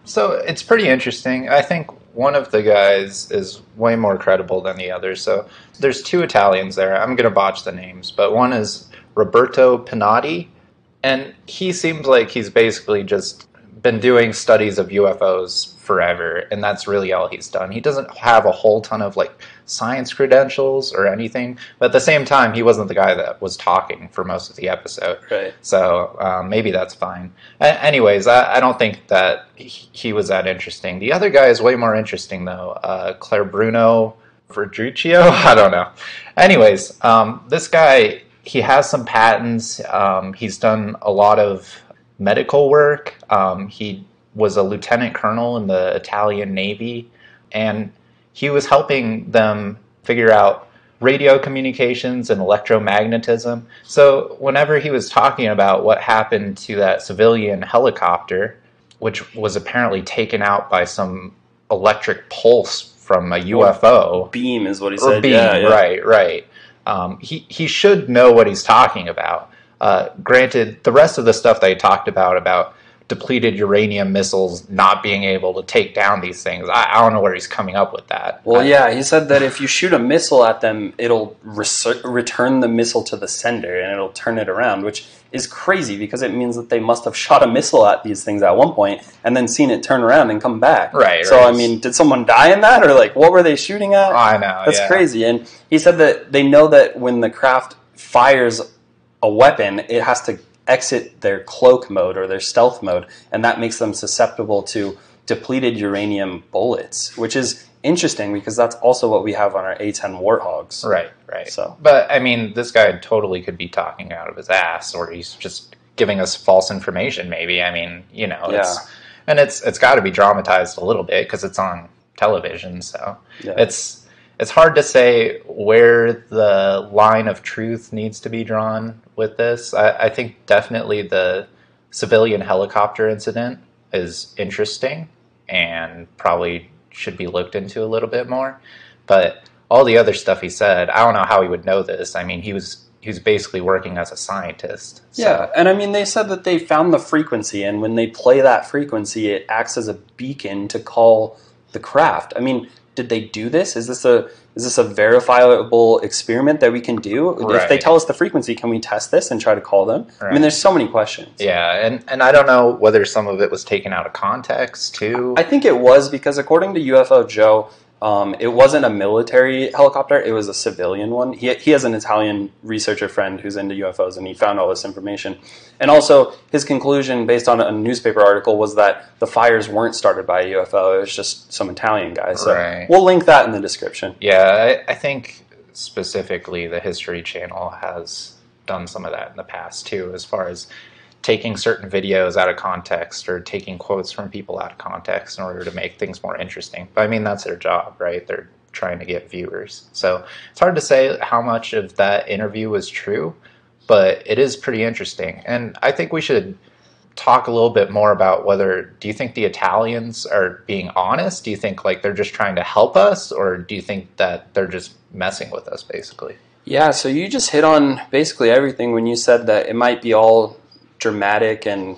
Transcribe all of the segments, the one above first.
So it's pretty interesting. I think one of the guys is way more credible than the other. So there's two Italians there. I'm going to botch the names, but one is Roberto Pinati, and he seems like he's basically just been doing studies of UFOs forever, and that's really all he's done. He doesn't have a whole ton of like science credentials or anything, but at the same time, he wasn't the guy that was talking for most of the episode. Right. So maybe that's fine. Anyways, I don't think that he was that interesting. The other guy is way more interesting, though. Claire Bruno Verdruccio? I don't know. Anyways, this guy, he has some patents. He's done a lot of medical work. He was a lieutenant colonel in the Italian Navy, and he was helping them figure out radio communications and electromagnetism. So whenever he was talking about what happened to that civilian helicopter, which was apparently taken out by some electric pulse from a UFO. Beam is what he said. Beam, yeah. Right. He should know what he's talking about. Granted, the rest of the stuff they talked about depleted uranium missiles not being able to take down these things, I don't know where he's coming up with that. Well, yeah, he said that if you shoot a missile at them, it'll return the missile to the sender, and it'll turn it around, which is crazy because it means that they must have shot a missile at these things at one point and then seen it turn around and come back. Right. So, I mean, did someone die in that, or like what were they shooting at? I know. That's crazy. And he said that they know that when the craft fires a weapon, it has to exit their cloak mode or their stealth mode, and that makes them susceptible to depleted uranium bullets, which is interesting because that's also what we have on our A-10 Warthogs. Right. So, but I mean, this guy totally could be talking out of his ass, or he's just giving us false information. Maybe. I mean, it's got to be dramatized a little bit because it's on television. So it's hard to say where the line of truth needs to be drawn with this. I think definitely the civilian helicopter incident is interesting and probably should be looked into a little bit more. But all the other stuff he said, I don't know how he would know this. I mean, he was basically working as a scientist. So. Yeah, and I mean, they said that they found the frequency, and when they play that frequency, it acts as a beacon to call the craft. I mean, did they do this? Is this a verifiable experiment that we can do? Right. If they tell us the frequency, can we test this and try to call them? Right. I mean, there's so many questions. Yeah, and I don't know whether some of it was taken out of context, too. I think it was, because according to UFO Joe, it wasn't a military helicopter, it was a civilian one. He has an Italian researcher friend who's into UFOs, and he found all this information. And also, his conclusion, based on a newspaper article, was that the fires weren't started by a UFO, it was just some Italian guy. So we'll link that in the description. Yeah, I think specifically the History Channel has done some of that in the past, too, as far as taking certain videos out of context or taking quotes from people out of context in order to make things more interesting. But I mean, that's their job, right? They're trying to get viewers. So it's hard to say how much of that interview was true, but it is pretty interesting. And I think we should talk a little bit more about do you think the Italians are being honest? Do you think like they're just trying to help us, or do you think that they're just messing with us, basically? Yeah, so you just hit on basically everything when you said that it might be all dramatic and,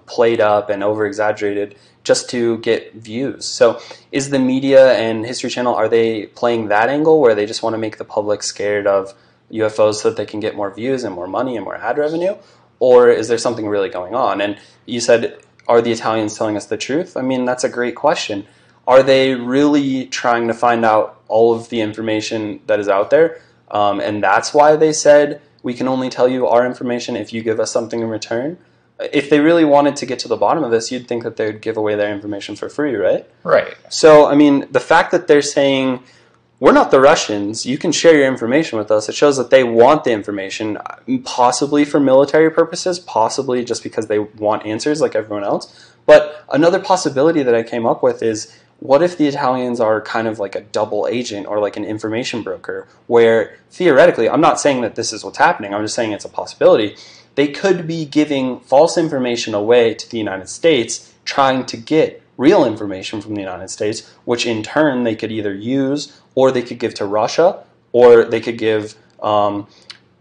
played up and over-exaggerated just to get views. So is the media and History Channel, are they playing that angle where they just want to make the public scared of UFOs so that they can get more views and more money and more ad revenue? Or is there something really going on? And you said, are the Italians telling us the truth? I mean, that's a great question. Are they really trying to find out all of the information that is out there? And that's why they said, we can only tell you our information if you give us something in return. If they really wanted to get to the bottom of this, you'd think that they would give away their information for free, right? Right. So, I mean, the fact that they're saying, we're not the Russians, you can share your information with us, it shows that they want the information, possibly for military purposes, possibly just because they want answers like everyone else. But another possibility that I came up with is, what if the Italians are kind of like a double agent or like an information broker where theoretically, I'm not saying that this is what's happening, I'm just saying it's a possibility, they could be giving false information away to the United States, trying to get real information from the United States, which in turn they could either use or they could give to Russia, or they could give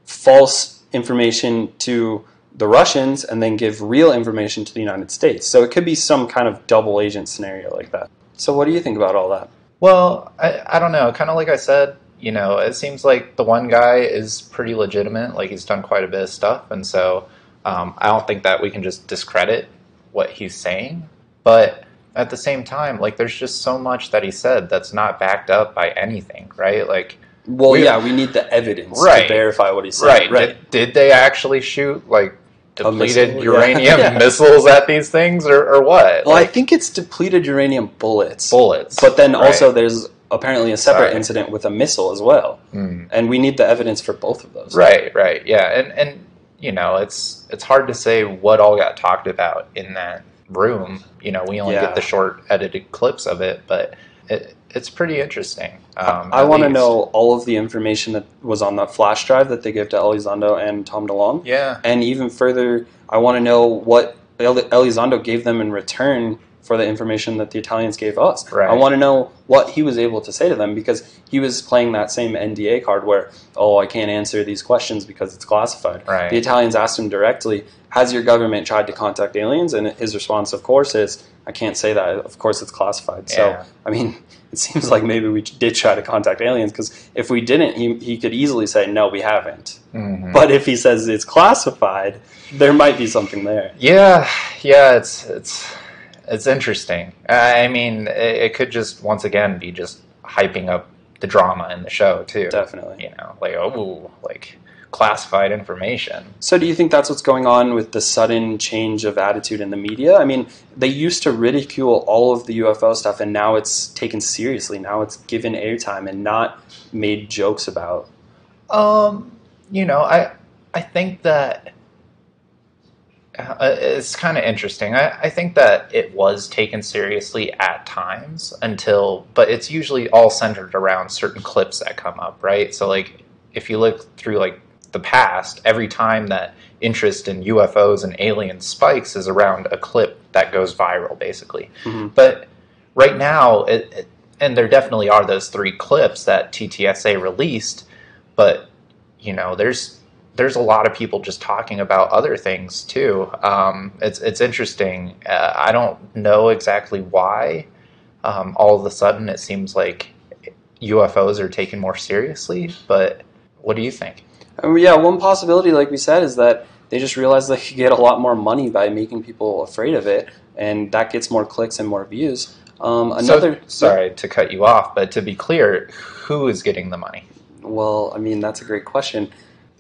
false information to the Russians and then give real information to the United States. So it could be some kind of double agent scenario like that. So what do you think about all that? Well, I don't know. Kind of like I said, it seems like the one guy is pretty legitimate. Like he's done quite a bit of stuff. And so I don't think that we can just discredit what he's saying. But at the same time, like there's just so much that he said that's not backed up by anything, right? Like, well, we need the evidence to verify what he said. Right. Did they actually shoot like depleted uranium yeah. missiles at these things or what? Well, I think it's depleted uranium bullets. Bullets. But then also there's apparently a separate incident with a missile as well. And we need the evidence for both of those. Right. Yeah. And it's hard to say what all got talked about in that room. We only get the short edited clips of it, but it's pretty interesting. I want to know all of the information that was on that flash drive that they gave to Elizondo and Tom DeLonge. Yeah. And even further, I want to know what Elizondo gave them in return for the information that the Italians gave us. Right. I want to know what he was able to say to them, because he was playing that same NDA card where, I can't answer these questions because it's classified. Right. The Italians asked him directly, has your government tried to contact aliens? And his response, of course, is, I can't say that. Of course, it's classified. Yeah. So, I mean, it seems like maybe we did try to contact aliens, because if we didn't, he could easily say, no, we haven't. Mm-hmm. But if he says it's classified, there might be something there. Yeah, it's interesting. I mean, it could just, once again, be just hyping up the drama in the show, too. Definitely. Like classified information. So do you think that's what's going on with the sudden change of attitude in the media? I mean, they used to ridicule all of the UFO stuff, and now it's taken seriously. Now it's given airtime and not made jokes about. I think that it's kind of interesting. I think that it was taken seriously at times but it's usually all centered around certain clips that come up, right? So like if you look through like the past, every time that interest in UFOs and aliens spikes is around a clip that goes viral, basically. Mm-hmm. But right now, and there definitely are those 3 clips that TTSA released, but there's a lot of people just talking about other things too. It's interesting. I don't know exactly why. All of a sudden, it seems like UFOs are taken more seriously. But what do you think? One possibility, like we said, is that they just realized they could get a lot more money by making people afraid of it, and that gets more clicks and more views. Sorry to cut you off, but to be clear, who is getting the money? Well, I mean, that's a great question.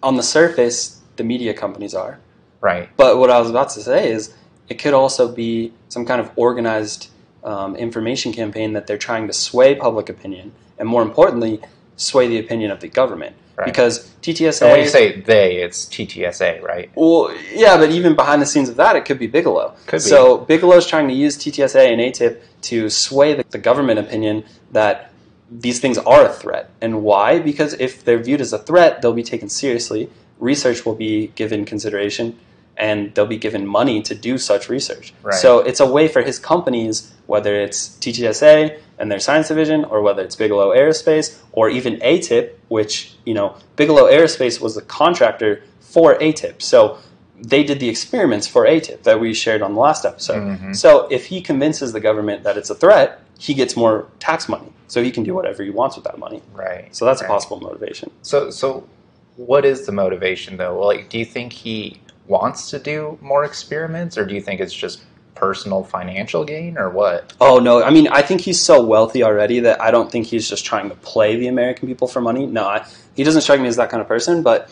On the surface, the media companies are. Right. But what I was about to say is it could also be some kind of organized information campaign that they're trying to sway public opinion, and more importantly, sway the opinion of the government. Right. Because TTSA... So when you say they, it's TTSA, right? Well, yeah, but even behind the scenes of that, it could be Bigelow. Could be. So Bigelow's trying to use TTSA and ATIP to sway the government opinion that these things are a threat. And why? Because if they're viewed as a threat, they'll be taken seriously, research will be given consideration, and they'll be given money to do such research. Right. So it's a way for his companies, whether it's TTSA and their science division, or whether it's Bigelow Aerospace, or even ATIP, which, Bigelow Aerospace was the contractor for ATIP. So they did the experiments for ATIP that we shared on the last episode. Mm-hmm. So if he convinces the government that it's a threat, he gets more tax money. So he can do whatever he wants with that money. Right. So that's a possible motivation. So what is the motivation, though? Like, do you think he wants to do more experiments, or do you think it's just personal financial gain, or what? Oh, no. I mean, I think he's so wealthy already that I don't think he's just trying to play the American people for money. No, he doesn't strike me as that kind of person, but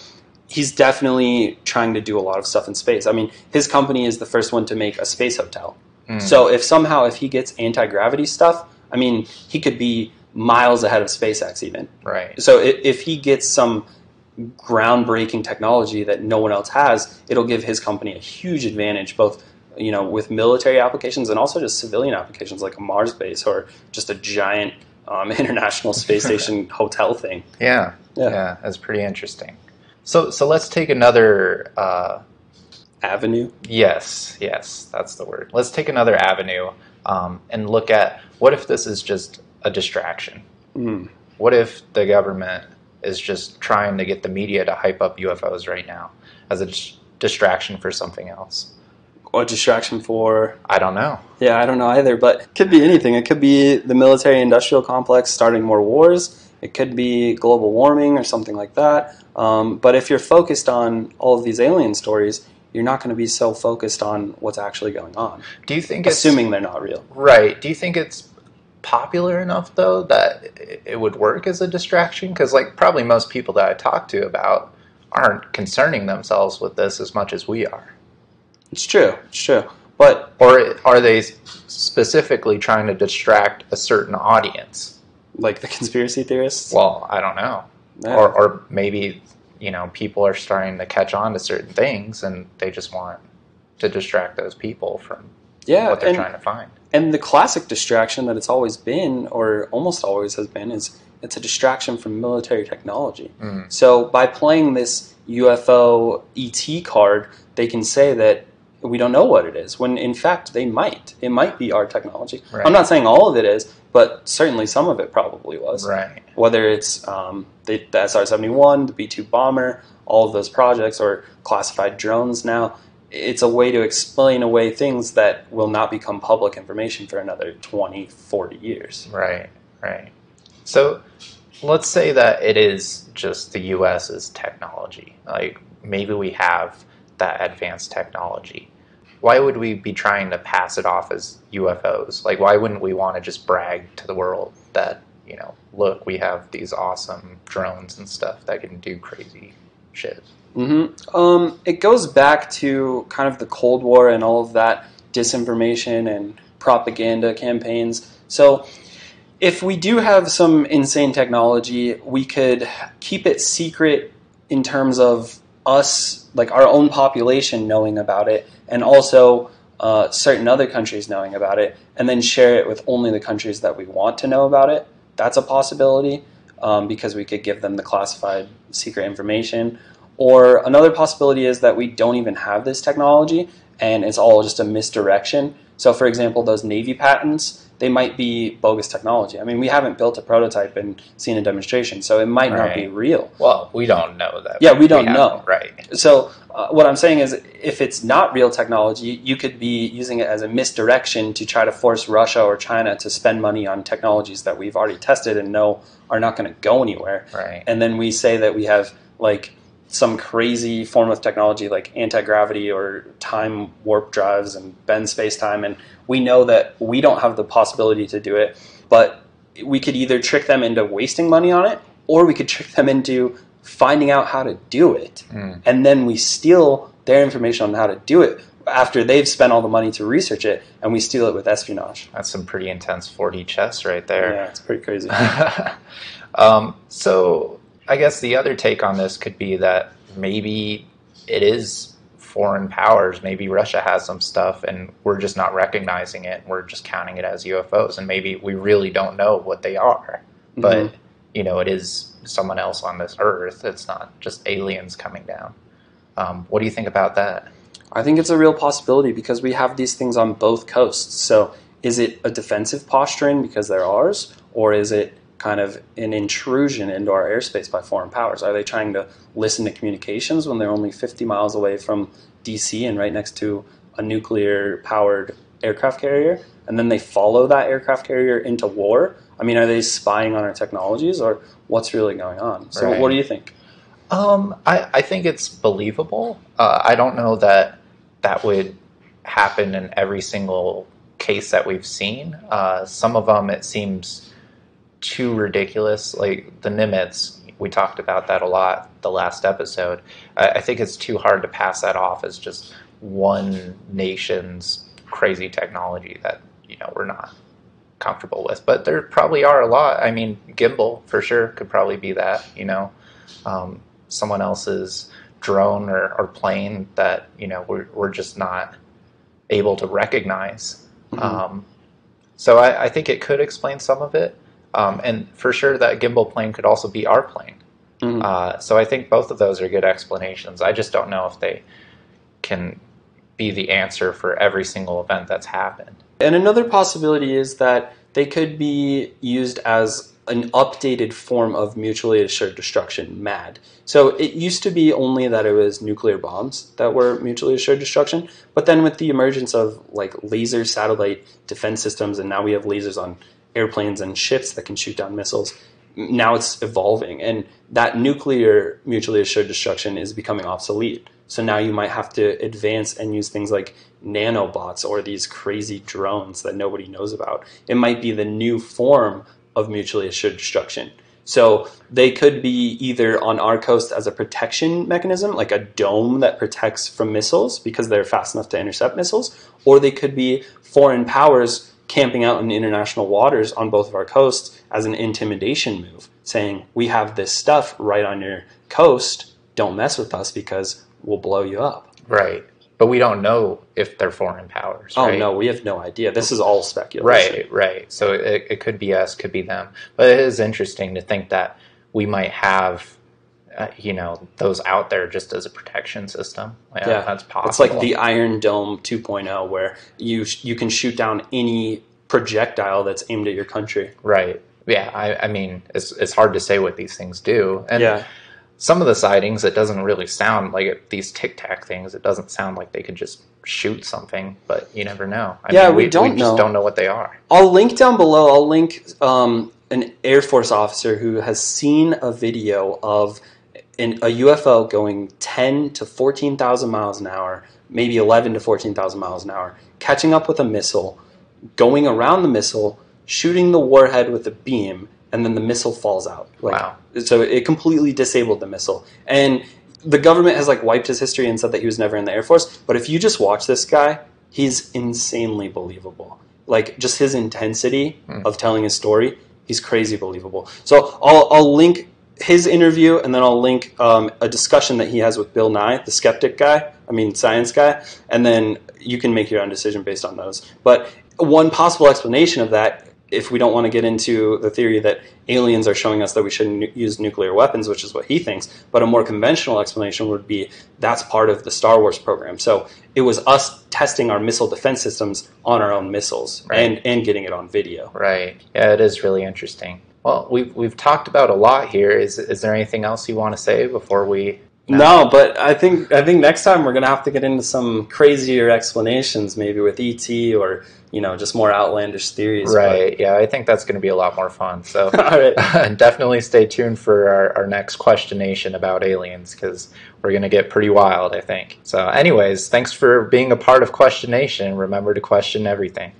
he's definitely trying to do a lot of stuff in space. I mean, his company is the first one to make a space hotel. Mm. So if he gets anti-gravity stuff, I mean, he could be miles ahead of SpaceX even. Right. So if he gets some groundbreaking technology that no one else has, it'll give his company a huge advantage, both with military applications and also just civilian applications like a Mars base or just a giant international space station hotel thing. Yeah, that's pretty interesting. So let's take another avenue. Yes, that's the word. Let's take another avenue and look at, what if this is just a distraction? Mm. What if the government is just trying to get the media to hype up UFOs right now as distraction for something else? Or distraction for? I don't know. Yeah, I don't know either, but it could be anything. It could be the military-industrial complex starting more wars. It could be global warming or something like that. But if you're focused on all of these alien stories, you're not going to be so focused on what's actually going on. Do you think assuming they're not real. Right. Do you think it's popular enough, though, that it would work as a distraction? Because, like, probably most people that I talk to about aren't concerning themselves with this as much as we are. It's true. It's true. But or are they specifically trying to distract a certain audience? Like the conspiracy theorists? Well, I don't know. Yeah. Or maybe, you know, people are starting to catch on to certain things and they just want to distract those people from what they're trying to find. And the classic distraction that it's always been, or almost always has been, is it's a distraction from military technology. Mm. So by playing this UFO ET card, they can say that we don't know what it is, when in fact they might. It might be our technology. Right. I'm not saying all of it is, but certainly some of it probably was. Right. Whether it's the SR-71, the B-2 bomber, all of those projects, or classified drones now, it's a way to explain away things that will not become public information for another 20, 40 years. Right, right. So let's say that it is just the U.S.'s technology. Like, maybe we have that advanced technology. Why would we be trying to pass it off as UFOs? Like, why wouldn't we want to just brag to the world that, you know, look, we have these awesome drones and stuff that can do crazy shit? Mm-hmm. It goes back to kind of the Cold War and all of that disinformation and propaganda campaigns. So if we do have some insane technology, we could keep it secret in terms of us, like our own population knowing about it, and also certain other countries knowing about it, and then share it with only the countries that we want to know about it. That's a possibility, because we could give them the classified secret information. Or another possibility is that we don't even have this technology, and it's all just a misdirection. So for example, those Navy patents, they might be bogus technology. I mean, we haven't built a prototype and seen a demonstration, so it might not be real. Well, we don't know that. Yeah, we don't know. Right. So what I'm saying is, if it's not real technology, you could be using it as a misdirection to try to force Russia or China to spend money on technologies that we've already tested and know are not going to go anywhere. Right. And then we say that we have, like, some crazy form of technology like anti-gravity or time warp drives and bend space-time, and we know that we don't have the possibility to do it, but we could either trick them into wasting money on it, or we could trick them into finding out how to do it, and then we steal their information on how to do it after they've spent all the money to research it, and we steal it with espionage. That's some pretty intense 4D chess right there. Yeah, it's pretty crazy. So I guess the other take on this could be that maybe it is foreign powers. Maybe Russia has some stuff and we're just not recognizing it. We're just counting it as UFOs, and maybe we really don't know what they are. But, you know, it is someone else on this earth. It's not just aliens coming down. What do you think about that? I think it's a real possibility because we have these things on both coasts. So is it a defensive posturing because they're ours, or is it kind of an intrusion into our airspace by foreign powers? Are they trying to listen to communications when they're only 50 miles away from DC and right next to a nuclear-powered aircraft carrier, and then they follow that aircraft carrier into war? I mean, are they spying on our technologies, or what's really going on? So What do you think? I think it's believable. I don't know that that would happen in every single case that we've seen. Some of them, it seems too ridiculous. Like the Nimitz, we talked about that a lot the last episode. I think it's too hard to pass that off as just one nation's crazy technology that, you know, we're not comfortable with. But there probably are a lot. I mean, gimbal for sure could probably be that, you know, someone else's drone or plane that, you know, we're just not able to recognize. So I think it could explain some of it. And for sure that gimbal plane could also be our plane. So I think both of those are good explanations. I just don't know if they can be the answer for every single event that's happened. And another possibility is that they could be used as an updated form of mutually assured destruction, MAD. So it used to be only that it was nuclear bombs that were mutually assured destruction, but then with the emergence of like laser satellite defense systems, and now we have lasers on airplanes and ships that can shoot down missiles, now it's evolving, and that nuclear mutually assured destruction is becoming obsolete. So now you might have to advance and use things like nanobots or these crazy drones that nobody knows about. It might be the new form of mutually assured destruction. So they could be either on our coast as a protection mechanism, like a dome that protects from missiles because they're fast enough to intercept missiles, or they could be foreign powers camping out in international waters on both of our coasts as an intimidation move, saying, we have this stuff right on your coast, don't mess with us because we'll blow you up. Right. But we don't know if they're foreign powers, right? Oh, no, we have no idea. This is all speculation. Right. So it could be us, could be them. But it is interesting to think that we might have, those out there just as a protection system. Yeah, that's possible. It's like the Iron Dome 2.0, where you can shoot down any projectile that's aimed at your country. Right. Yeah, I mean, it's hard to say what these things do. And some of the sightings, it doesn't really sound like these Tic Tac things. It doesn't sound like they could just shoot something, but you never know. I mean, we just don't know what they are. I'll link down below. I'll link an Air Force officer who has seen a video of a UFO going 10 to 14,000 miles an hour, maybe 11 to 14,000 miles an hour, catching up with a missile, going around the missile, shooting the warhead with a beam, and then the missile falls out. Wow. So it completely disabled the missile. And the government has wiped his history and said that he was never in the Air Force. But if you just watch this guy, he's insanely believable. Just his intensity of telling his story, he's crazy believable. So I'll link his interview, and then I'll link a discussion that he has with Bill Nye, the skeptic guy, science guy, and then you can make your own decision based on those. But one possible explanation of that, if we don't want to get into the theory that aliens are showing us that we shouldn't use nuclear weapons, which is what he thinks, but a more conventional explanation would be that's part of the Star Wars program. So it was us testing our missile defense systems on our own missiles, and getting it on video. Right. Yeah, it is really interesting. Well, we've talked about a lot here. Is there anything else you want to say before we... No, but I think next time we're going to have to get into some crazier explanations, maybe with ET or, just more outlandish theories. Right, but... yeah, I think that's going to be a lot more fun. So all right. Definitely stay tuned for our next questionation about aliens, because we're going to get pretty wild, I think. So anyways, thanks for being a part of Questionation. Remember to question everything.